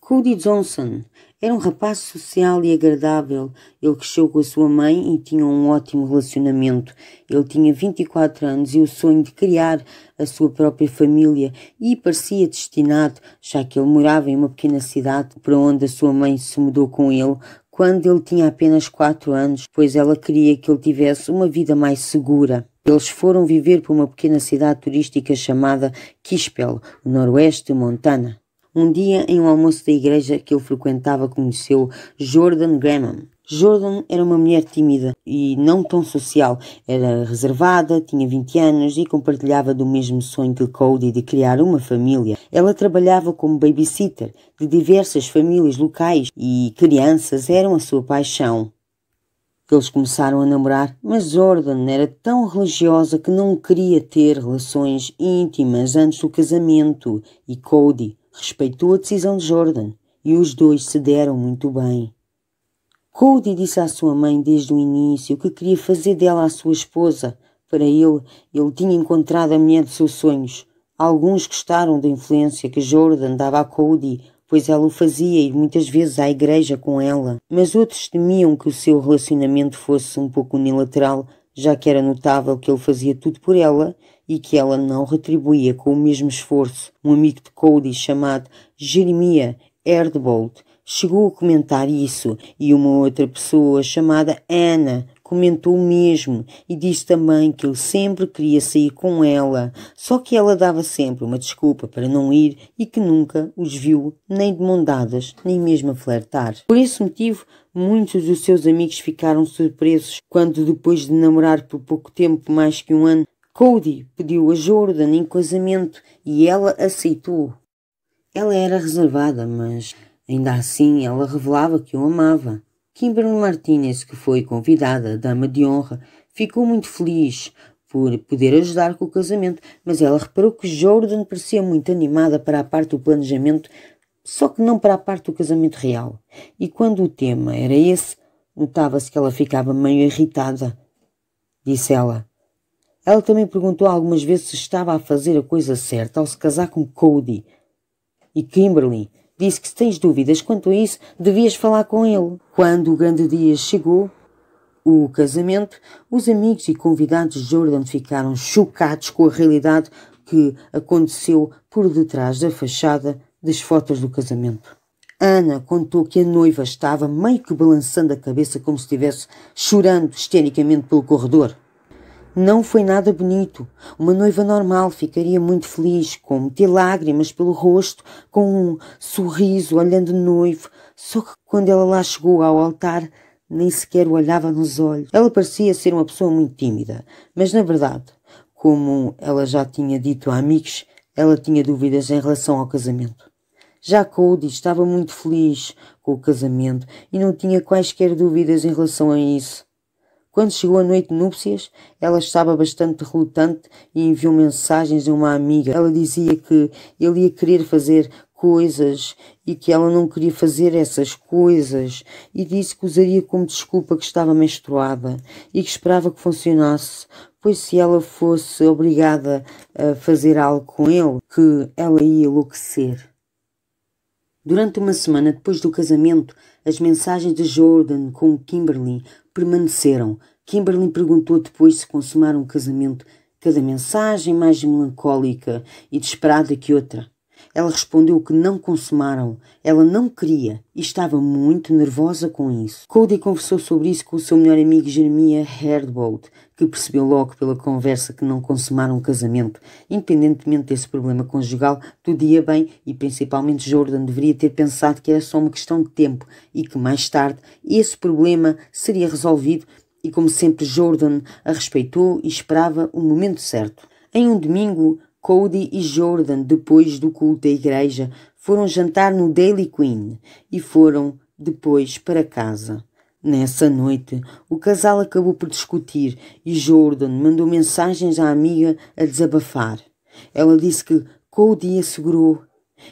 Cody Johnson era um rapaz social e agradável. Ele cresceu com a sua mãe e tinha um ótimo relacionamento. Ele tinha 24 anos e o sonho de criar a sua própria família e parecia destinado, já que ele morava em uma pequena cidade para onde a sua mãe se mudou com ele quando ele tinha apenas 4 anos, pois ela queria que ele tivesse uma vida mais segura. Eles foram viver para uma pequena cidade turística chamada Kispel, no noroeste de Montana. Um dia, em um almoço da igreja que ele frequentava, conheceu Jordan Graham. Jordan era uma mulher tímida e não tão social. Era reservada, tinha 20 anos e compartilhava do mesmo sonho que Cody de criar uma família. Ela trabalhava como babysitter de diversas famílias locais e crianças eram a sua paixão. Eles começaram a namorar, mas Jordan era tão religiosa que não queria ter relações íntimas antes do casamento e Cody respeitou a decisão de Jordan e os dois se deram muito bem. Cody disse à sua mãe desde o início que queria fazer dela a sua esposa. Para ele tinha encontrado a mulher dos seus sonhos. Alguns gostaram da influência que Jordan dava a Cody, pois ela o fazia ir muitas vezes à igreja com ela. Mas outros temiam que o seu relacionamento fosse um pouco unilateral, já que era notável que ele fazia tudo por ela e que ela não retribuía com o mesmo esforço. Um amigo de Cody chamado Jeremiah Erdbold chegou a comentar isso e uma outra pessoa chamada Anna comentou o mesmo e disse também que ele sempre queria sair com ela, só que ela dava sempre uma desculpa para não ir e que nunca os viu nem de mão dadas, nem mesmo a flertar. Por esse motivo, muitos dos seus amigos ficaram surpresos quando, depois de namorar por pouco tempo, mais que um ano, Cody pediu a Jordan em casamento e ela aceitou. Ela era reservada, mas ainda assim ela revelava que o amava. Kimberly Martinez, que foi convidada, dama de honra, ficou muito feliz por poder ajudar com o casamento, mas ela reparou que Jordan parecia muito animada para a parte do planejamento, só que não para a parte do casamento real. E quando o tema era esse, notava-se que ela ficava meio irritada, disse ela. Ela também perguntou algumas vezes se estava a fazer a coisa certa ao se casar com Cody. E Kimberly disse que se tens dúvidas quanto a isso, devias falar com ele. Quando o grande dia chegou, o casamento, os amigos e convidados de Jordan ficaram chocados com a realidade que aconteceu por detrás da fachada das fotos do casamento. Ana contou que a noiva estava meio que balançando a cabeça como se estivesse chorando histericamente pelo corredor. Não foi nada bonito. Uma noiva normal ficaria muito feliz, com meter lágrimas pelo rosto, com um sorriso olhando o noivo. Só que quando ela lá chegou ao altar, nem sequer o olhava nos olhos. Ela parecia ser uma pessoa muito tímida, mas na verdade, como ela já tinha dito a amigos, ela tinha dúvidas em relação ao casamento. Já Cody estava muito feliz com o casamento e não tinha quaisquer dúvidas em relação a isso. Quando chegou a noite de núpcias, ela estava bastante relutante e enviou mensagens a uma amiga. Ela dizia que ele ia querer fazer coisas e que ela não queria fazer essas coisas e disse que usaria como desculpa que estava menstruada e que esperava que funcionasse, pois se ela fosse obrigada a fazer algo com ele, que ela ia enlouquecer. Durante uma semana depois do casamento, as mensagens de Jordan com Kimberly permaneceram. Kimberly perguntou depois se consumaram um casamento, cada mensagem mais melancólica e desesperada que outra. Ela respondeu que não consumaram, ela não queria e estava muito nervosa com isso. Cody conversou sobre isso com o seu melhor amigo Jeremiah Erdbold, que percebeu logo pela conversa que não consumaram o casamento. Independentemente desse problema conjugal, tudo ia bem e principalmente Jordan deveria ter pensado que era só uma questão de tempo e que mais tarde esse problema seria resolvido e como sempre Jordan a respeitou e esperava o momento certo. Em um domingo, Cody e Jordan, depois do culto da igreja, foram jantar no Dairy Queen e foram depois para casa. Nessa noite, o casal acabou por discutir e Jordan mandou mensagens à amiga a desabafar. Ela disse que Cody a segurou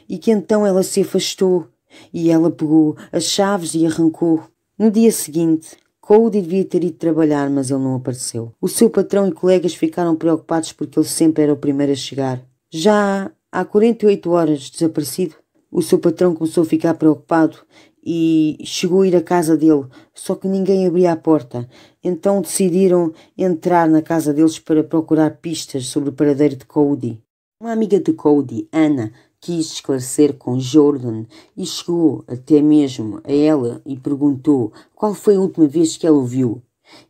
e que então ela se afastou e ela pegou as chaves e arrancou. No dia seguinte, Cody devia ter ido trabalhar, mas ele não apareceu. O seu patrão e colegas ficaram preocupados porque ele sempre era o primeiro a chegar. Já há 48 horas desaparecido, O seu patrão começou a ficar preocupado e chegou a ir à casa dele, só que ninguém abria a porta. Então decidiram entrar na casa deles para procurar pistas sobre o paradeiro de Cody. Uma amiga de Cody, Anna, quis esclarecer com Jordan e chegou até mesmo a ela e perguntou qual foi a última vez que ela o viu.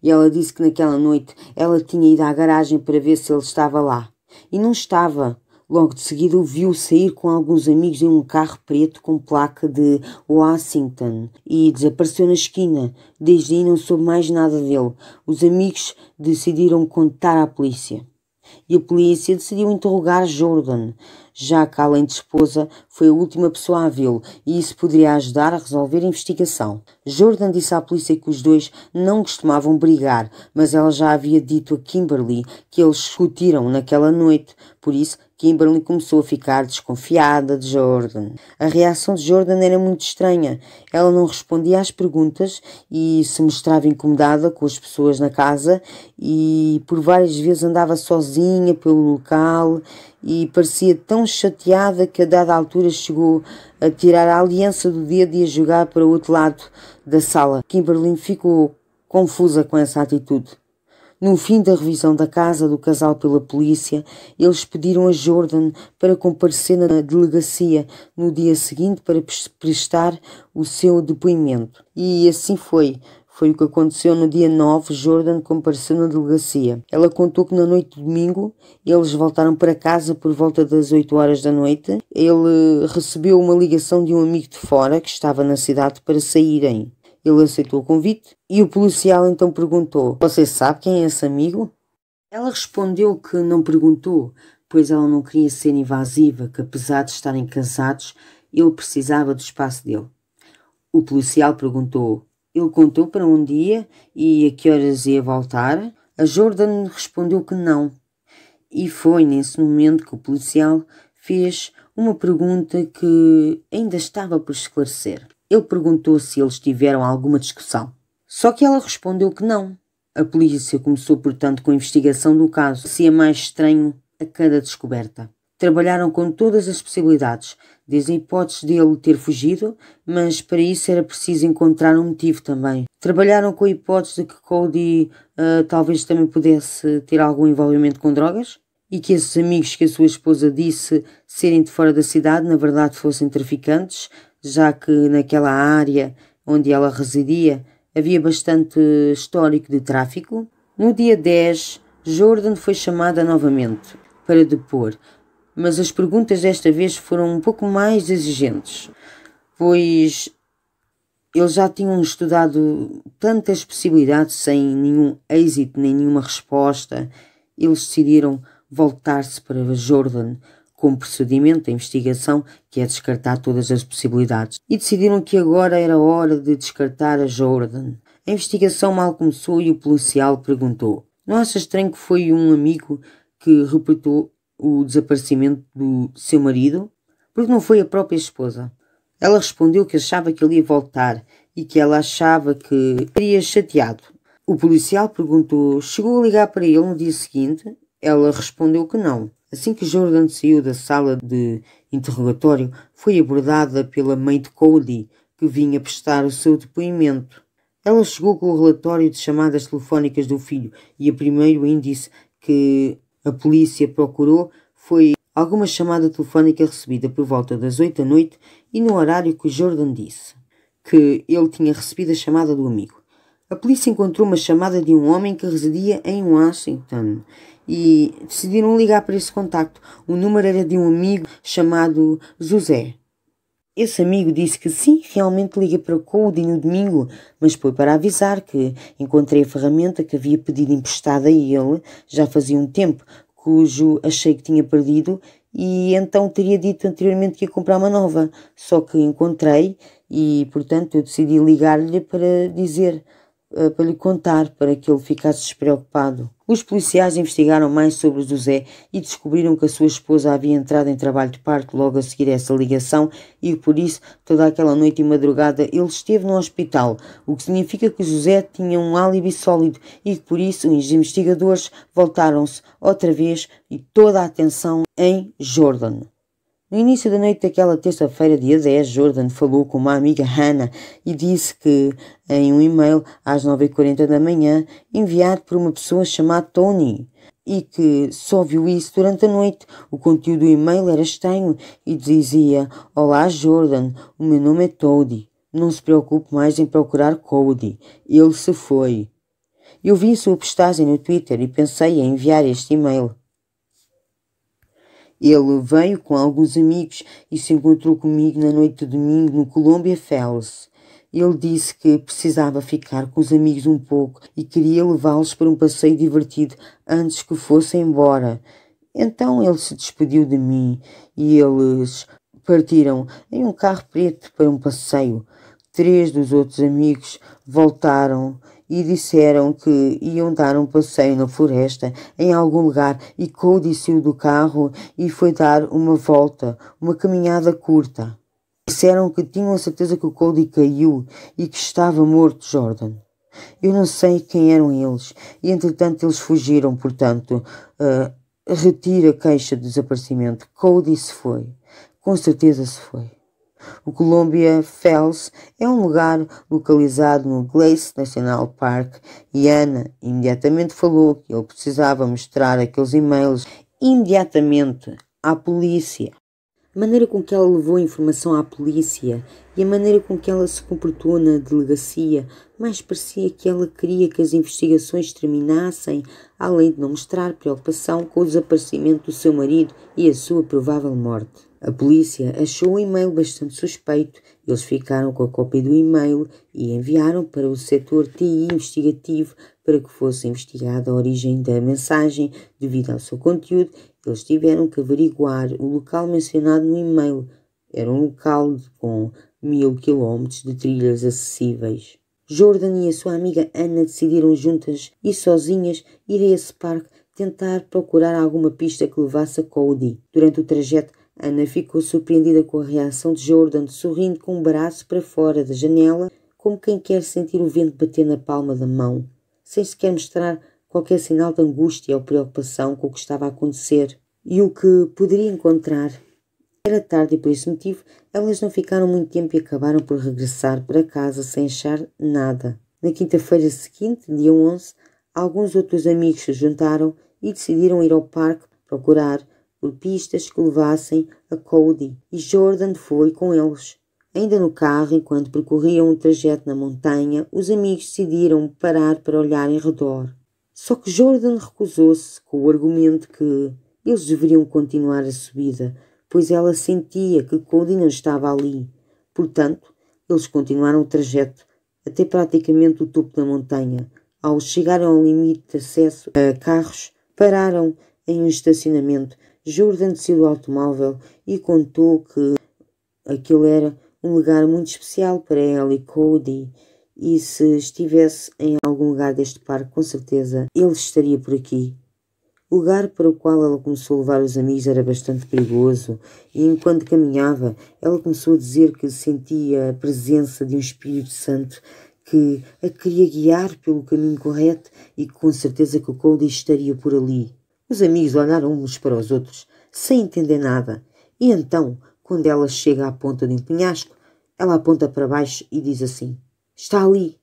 E ela disse que naquela noite ela tinha ido à garagem para ver se ele estava lá. E não estava. Logo de seguida o viu sair com alguns amigos em um carro preto com placa de Washington e desapareceu na esquina. Desde aí não soube mais nada dele. Os amigos decidiram contar à polícia. E a polícia decidiu interrogar Jordan, já que, além de esposa, foi a última pessoa a vê-lo e isso poderia ajudar a resolver a investigação. Jordan disse à polícia que os dois não costumavam brigar, mas ela já havia dito a Kimberly que eles discutiram naquela noite, por isso Kimberly começou a ficar desconfiada de Jordan. A reação de Jordan era muito estranha. Ela não respondia às perguntas e se mostrava incomodada com as pessoas na casa e por várias vezes andava sozinha pelo local e parecia tão chateada que a dada altura chegou a tirar a aliança do dedo e a jogar para o outro lado da sala. Kimberly ficou confusa com essa atitude. No fim da revisão da casa do casal pela polícia, eles pediram a Jordan para comparecer na delegacia no dia seguinte para prestar o seu depoimento. E assim foi. Foi o que aconteceu no dia 9, Jordan compareceu na delegacia. Ela contou que na noite de domingo eles voltaram para casa por volta das 8 horas da noite. Ele recebeu uma ligação de um amigo de fora que estava na cidade para saírem. Ele aceitou o convite e o policial então perguntou: "Você sabe quem é esse amigo?" Ela respondeu que não perguntou, pois ela não queria ser invasiva, que apesar de estarem casados, ele precisava do espaço dele. O policial perguntou: "Ele contou para um dia e a que horas ia voltar?" A Jordan respondeu que não. E foi nesse momento que o policial fez uma pergunta que ainda estava por esclarecer. Ele perguntou se eles tiveram alguma discussão. Só que ela respondeu que não. A polícia começou, portanto, com a investigação do caso. Parecia mais estranho a cada descoberta. Trabalharam com todas as possibilidades, desde a hipótese de ele ter fugido, mas para isso era preciso encontrar um motivo também. Trabalharam com a hipótese de que Cody talvez também pudesse ter algum envolvimento com drogas e que esses amigos que a sua esposa disse serem de fora da cidade, na verdade fossem traficantes, já que naquela área onde ela residia havia bastante histórico de tráfico. No dia 10, Jordan foi chamada novamente para depor, mas as perguntas desta vez foram um pouco mais exigentes, pois eles já tinham estudado tantas possibilidades sem nenhum êxito nem nenhuma resposta. Eles decidiram voltar-se para Jordan com um procedimento de investigação que é descartar todas as possibilidades. E decidiram que agora era hora de descartar a Jordan. A investigação mal começou e o policial perguntou: "Não acha estranho que foi um amigo que reportou o desaparecimento do seu marido? Porque não foi a própria esposa?" Ela respondeu que achava que ele ia voltar e que ela achava que estaria chateado. O policial perguntou: "Chegou a ligar para ele no dia seguinte?" Ela respondeu que não. Assim que Jordan saiu da sala de interrogatório, foi abordada pela mãe de Cody, que vinha prestar o seu depoimento. Ela chegou com o relatório de chamadas telefónicas do filho e o primeiro índice que a polícia procurou foi alguma chamada telefónica recebida por volta das 8 da noite e no horário que Jordan disse que ele tinha recebido a chamada do amigo. A polícia encontrou uma chamada de um homem que residia em Washington e decidiram ligar para esse contacto. O número era de um amigo chamado José. Esse amigo disse que sim, realmente liguei para Cody no domingo, mas foi para avisar que encontrei a ferramenta que havia pedido emprestada a ele já fazia um tempo, cujo achei que tinha perdido e então teria dito anteriormente que ia comprar uma nova. Só que encontrei e, portanto, eu decidi ligar-lhe para dizer, para lhe contar, para que ele ficasse despreocupado. Os policiais investigaram mais sobre o José e descobriram que a sua esposa havia entrado em trabalho de parto logo a seguir essa ligação e por isso, toda aquela noite e madrugada, ele esteve no hospital, o que significa que o José tinha um álibi sólido e que por isso os investigadores voltaram-se outra vez e toda a atenção em Jordan. No início da noite daquela terça-feira, dia 10, Jordan falou com uma amiga, Hannah, e disse que, em um e-mail às 9h40 da manhã, enviado por uma pessoa chamada Tony, e que só viu isso durante a noite. O conteúdo do e-mail era estranho e dizia: Olá Jordan, o meu nome é Toady. Não se preocupe mais em procurar Cody. Ele se foi. Eu vi a sua postagem no Twitter e pensei em enviar este e-mail. Ele veio com alguns amigos e se encontrou comigo na noite de domingo no Columbia Falls. Ele disse que precisava ficar com os amigos um pouco e queria levá-los para um passeio divertido antes que fossem embora. Então ele se despediu de mim e eles partiram em um carro preto para um passeio. 3 dos outros amigos voltaram e disseram que iam dar um passeio na floresta em algum lugar e Cody saiu do carro e foi dar uma volta, uma caminhada curta. Disseram que tinham a certeza que o Cody caiu e que estava morto, Jordan. Eu não sei quem eram eles e entretanto eles fugiram, portanto, retira a queixa de desaparecimento. Cody se foi. Com certeza se foi. O Columbia Falls é um lugar localizado no Glacier National Park e Anna imediatamente falou que ele precisava mostrar aqueles e-mails imediatamente à polícia. A maneira com que ela levou a informação à polícia e a maneira com que ela se comportou na delegacia mais parecia que ela queria que as investigações terminassem, além de não mostrar preocupação com o desaparecimento do seu marido e a sua provável morte. A polícia achou o e-mail bastante suspeito. Eles ficaram com a cópia do e-mail e enviaram para o setor TI investigativo para que fosse investigada a origem da mensagem. Devido ao seu conteúdo, eles tiveram que averiguar o local mencionado no e-mail. Era um local com 1000 km de trilhas acessíveis. Jordan e a sua amiga Anna decidiram juntas e sozinhas ir a esse parque tentar procurar alguma pista que levasse a Cody. Durante o trajeto, Anna ficou surpreendida com a reação de Jordan, sorrindo com um braço para fora da janela, como quem quer sentir o vento bater na palma da mão, sem sequer mostrar qualquer sinal de angústia ou preocupação com o que estava a acontecer e o que poderia encontrar. Era tarde e por esse motivo elas não ficaram muito tempo e acabaram por regressar para casa sem achar nada. Na quinta-feira seguinte, dia 11, alguns outros amigos se juntaram e decidiram ir ao parque procurar por pistas que levassem a Cody, e Jordan foi com eles. Ainda no carro, enquanto percorriam um trajeto na montanha, os amigos decidiram parar para olhar em redor. Só que Jordan recusou-se, com o argumento que eles deveriam continuar a subida, pois ela sentia que Cody não estava ali. Portanto, eles continuaram o trajeto até praticamente o topo da montanha. Ao chegarem ao limite de acesso a carros, pararam em um estacionamento. Jordan desceu do automóvel e contou que aquele era um lugar muito especial para ela e Cody, e se estivesse em algum lugar deste parque, com certeza ele estaria por aqui. O lugar para o qual ela começou a levar os amigos era bastante perigoso, e enquanto caminhava, ela começou a dizer que sentia a presença de um Espírito Santo que a queria guiar pelo caminho correto e que com certeza que o Cody estaria por ali. Os amigos olharam uns para os outros, sem entender nada, e então, quando ela chega à ponta de um penhasco, ela aponta para baixo e diz assim: está ali,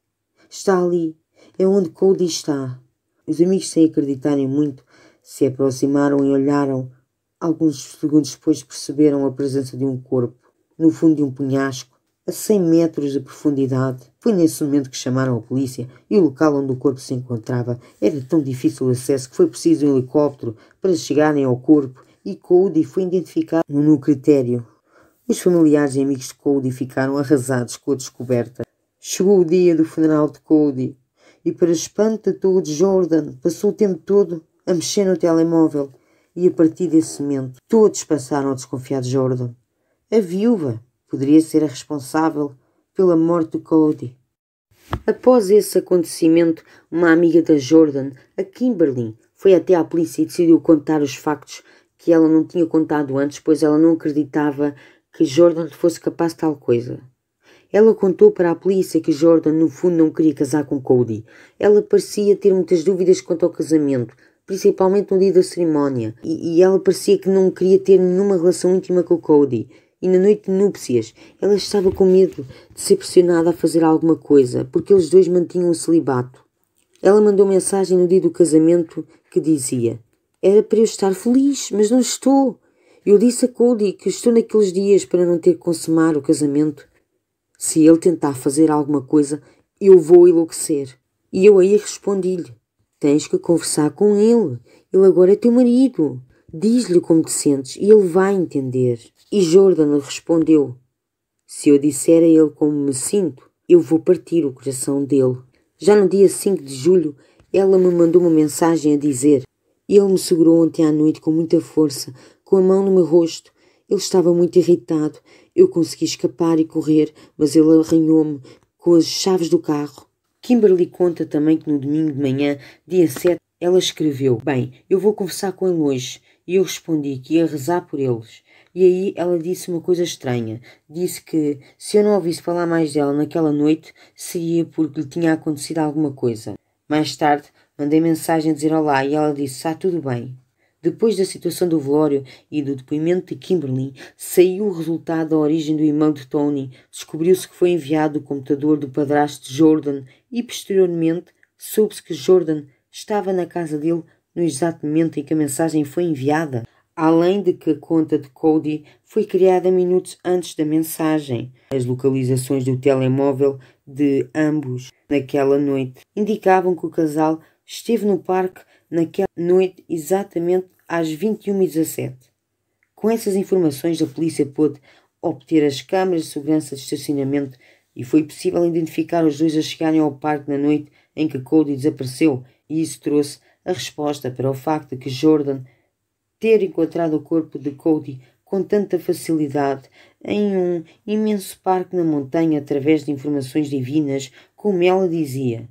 é onde Cody está. Os amigos, sem acreditarem muito, se aproximaram e olharam. Alguns segundos depois perceberam a presença de um corpo, no fundo de um penhasco, a 100 metros de profundidade. Foi nesse momento que chamaram a polícia e o local onde o corpo se encontrava era tão difícil o acesso que foi preciso um helicóptero para chegarem ao corpo e Cody foi identificado no critério. Os familiares e amigos de Cody ficaram arrasados com a descoberta. Chegou o dia do funeral de Cody e, para espanto de todos, Jordan passou o tempo todo a mexer no telemóvel e, a partir desse momento, todos passaram a desconfiar de Jordan. A viúva poderia ser a responsável pela morte de Cody. Após esse acontecimento, uma amiga da Jordan, a Kimberly, foi até à polícia e decidiu contar os factos que ela não tinha contado antes, pois ela não acreditava que Jordan fosse capaz de tal coisa. Ela contou para a polícia que Jordan, no fundo, não queria casar com Cody. Ela parecia ter muitas dúvidas quanto ao casamento, principalmente no dia da cerimónia, e ela parecia que não queria ter nenhuma relação íntima com o Cody. E na noite de núpcias, ela estava com medo de ser pressionada a fazer alguma coisa, porque eles dois mantinham o celibato. Ela mandou mensagem no dia do casamento que dizia: era para eu estar feliz, mas não estou. Eu disse a Cody que estou naqueles dias para não ter que consumar o casamento. Se ele tentar fazer alguma coisa, eu vou enlouquecer. E eu aí respondi-lhe: tens que conversar com ele. Ele agora é teu marido. Diz-lhe como te sentes e ele vai entender. E Jordan lhe respondeu: se eu disser a ele como me sinto, eu vou partir o coração dele. Já no dia 5 de julho, ela me mandou uma mensagem a dizer: ele me segurou ontem à noite com muita força, com a mão no meu rosto. Ele estava muito irritado. Eu consegui escapar e correr, mas ele arranhou-me com as chaves do carro. Kimberly conta também que no domingo de manhã, dia 7, ela escreveu: bem, eu vou conversar com ele hoje. E eu respondi que ia rezar por eles. E aí ela disse uma coisa estranha. Disse que se eu não ouvisse falar mais dela naquela noite, seria porque lhe tinha acontecido alguma coisa. Mais tarde, mandei mensagem a dizer olá e ela disse: está tudo bem. Depois da situação do velório e do depoimento de Kimberly, saiu o resultado da origem do e-mail de Tony. Descobriu-se que foi enviado do computador do padrasto de Jordan e, posteriormente, soube-se que Jordan estava na casa dele no exato momento em que a mensagem foi enviada. Além de que a conta de Cody foi criada minutos antes da mensagem. As localizações do telemóvel de ambos naquela noite indicavam que o casal esteve no parque naquela noite exatamente às 21h17. Com essas informações, a polícia pôde obter as câmaras de segurança de estacionamento e foi possível identificar os dois a chegarem ao parque na noite em que Cody desapareceu, e isso trouxe a resposta para o facto de que Jordan ter encontrado o corpo de Cody com tanta facilidade em um imenso parque na montanha através de informações divinas, como ela dizia.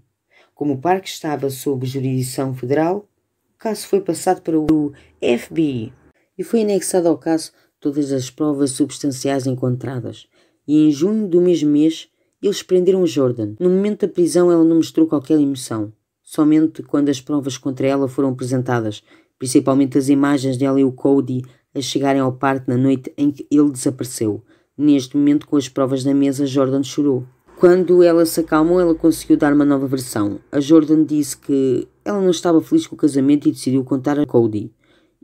Como o parque estava sob jurisdição federal, o caso foi passado para o FBI e foi anexado ao caso todas as provas substanciais encontradas. E em junho do mesmo mês, eles prenderam Jordan. No momento da prisão, ela não mostrou qualquer emoção. Somente quando as provas contra ela foram apresentadas, principalmente as imagens dela e o Cody a chegarem ao parque na noite em que ele desapareceu. Neste momento, com as provas na mesa, Jordan chorou. Quando ela se acalmou, ela conseguiu dar uma nova versão. A Jordan disse que ela não estava feliz com o casamento e decidiu contar a Cody.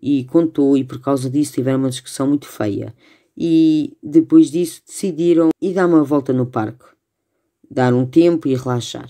E contou, e por causa disso tiveram uma discussão muito feia. E depois disso decidiram ir dar uma volta no parque. Dar um tempo e relaxar.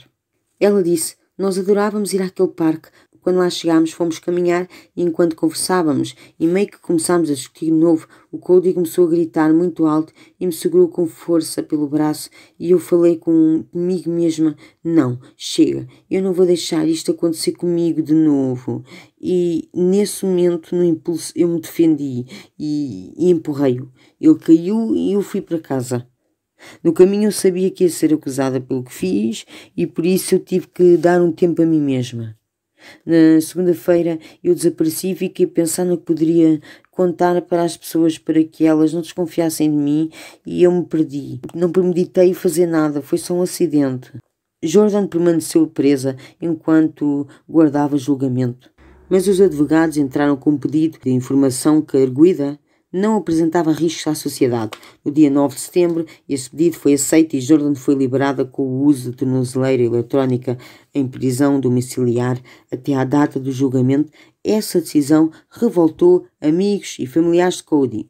Ela disse: nós adorávamos ir àquele parque. Quando lá chegámos, fomos caminhar e enquanto conversávamos e meio que começámos a discutir de novo, o Cody começou a gritar muito alto e me segurou com força pelo braço e eu falei comigo mesma: não, chega, eu não vou deixar isto acontecer comigo de novo. E nesse momento, no impulso, eu me defendi e empurrei-o. Ele caiu e eu fui para casa. No caminho eu sabia que ia ser acusada pelo que fiz e por isso eu tive que dar um tempo a mim mesma. Na segunda-feira eu desapareci e fiquei pensando que poderia contar para as pessoas para que elas não desconfiassem de mim e eu me perdi. Não premeditei fazer nada, foi só um acidente. Jordan permaneceu presa enquanto guardava julgamento, mas os advogados entraram com um pedido de informação que, arguida, não apresentava riscos à sociedade. No dia 9 de setembro, esse pedido foi aceito e Jordan foi liberada com o uso de tornozeleira eletrónica em prisão domiciliar até à data do julgamento. Essa decisão revoltou amigos e familiares de Cody.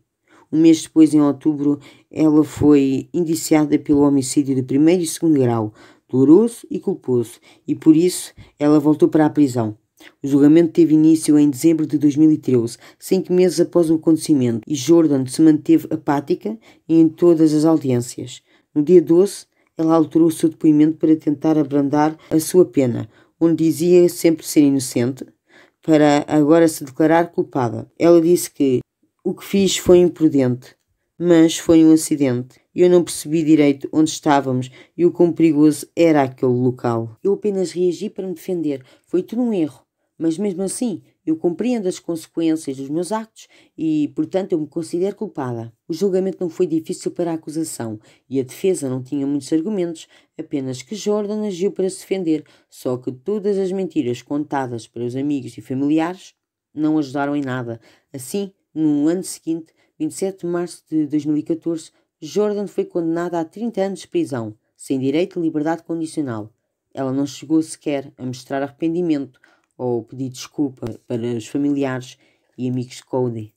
Um mês depois, em outubro, ela foi indiciada pelo homicídio de primeiro e segundo grau, doloroso e culposo, e por isso ela voltou para a prisão. O julgamento teve início em dezembro de 2013, 5 meses após o acontecimento, e Jordan se manteve apática em todas as audiências. No dia 12, ela alterou o seu depoimento para tentar abrandar a sua pena, onde dizia sempre ser inocente, para agora se declarar culpada. Ela disse que o que fiz foi imprudente, mas foi um acidente. Eu não percebi direito onde estávamos e o quão perigoso era aquele local. Eu apenas reagi para me defender. Foi tudo um erro. mas mesmo assim eu compreendo as consequências dos meus actos e, portanto, eu me considero culpada. O julgamento não foi difícil para a acusação e a defesa não tinha muitos argumentos, apenas que Jordan agiu para se defender, só que todas as mentiras contadas para os amigos e familiares não ajudaram em nada. Assim, no ano seguinte, 27 de março de 2014, Jordan foi condenada a 30 anos de prisão, sem direito de liberdade condicional. Ela não chegou sequer a mostrar arrependimento ou pedir desculpa para os familiares e amigos de Cody.